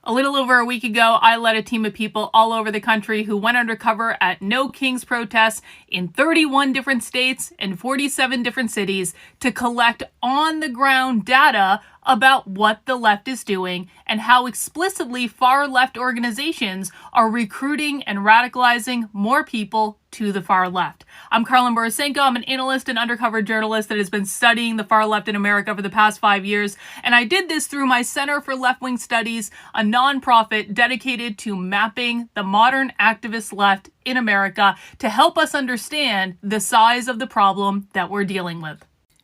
A little over a week ago, I led a team of people all over the country who went undercover at No Kings protests in 31 different states and 47 different cities to collect on-the-ground data about what the left is doing and how explicitly far-left organizations are recruiting and radicalizing more people to the far left. I'm Karlyn Borisenko. I'm an analyst and undercover journalist that has been studying the far left in America for the past 5 years, and I did this through my Center for Left-Wing Studies, a nonprofit dedicated to mapping the modern activist left in America to help us understand the size of the problem that we're dealing with.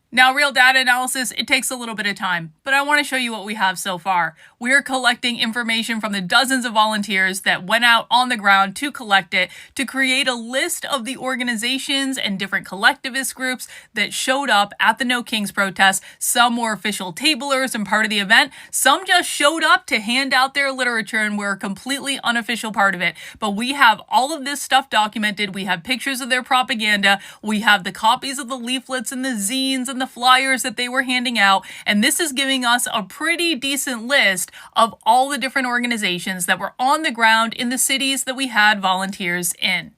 Now, real data analysis, it takes a little bit of time, but I want to show you what we have so far. We are collecting information from the dozens of volunteers that went out on the ground to collect it, to create a list of the organizations and different collectivist groups that showed up at the No Kings protest. Some were official tablers and part of the event. Some just showed up to hand out their literature and were a completely unofficial part of it. But we have all of this stuff documented. We have pictures of their propaganda. We have the copies of the leaflets and the zines and the flyers that they were handing out, and this is giving us a pretty decent list of all the different organizations that were on the ground in the cities that we had volunteers in.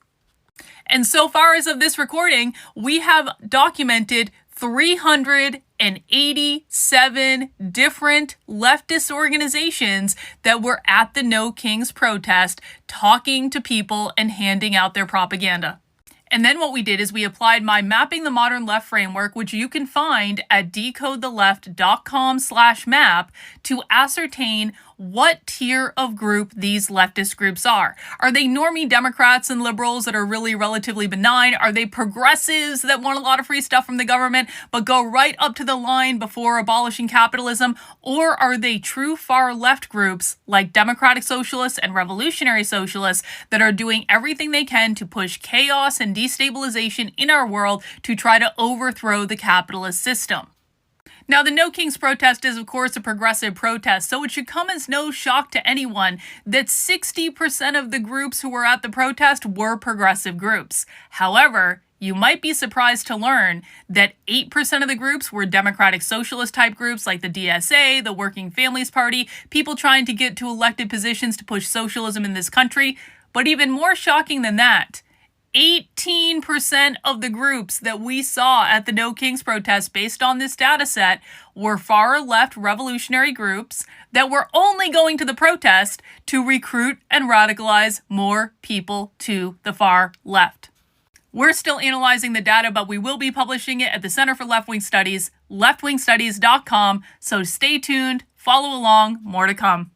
And so far as of this recording, we have documented 387 different leftist organizations that were at the No Kings protest talking to people and handing out their propaganda. And then what we did is we applied my Mapping the Modern Left framework, which you can find at decodetheleft.com/map, to ascertain what tier of group these leftist groups are. Are they normie Democrats and liberals that are really relatively benign? Are they progressives that want a lot of free stuff from the government but go right up to the line before abolishing capitalism? Or are they true far left groups like democratic socialists and revolutionary socialists that are doing everything they can to push chaos and destabilization in our world to try to overthrow the capitalist system? Now, the No Kings protest is, of course, a progressive protest, so it should come as no shock to anyone that 60% of the groups who were at the protest were progressive groups. However, you might be surprised to learn that 8% of the groups were democratic socialist type groups like the DSA, the Working Families Party, people trying to get to elected positions to push socialism in this country. But even more shocking than that, 18% of the groups that we saw at the No Kings protest based on this data set were far left revolutionary groups that were only going to the protest to recruit and radicalize more people to the far left. We're still analyzing the data, but we will be publishing it at the Center for Left-Wing Studies, leftwingstudies.com, so stay tuned, follow along, more to come.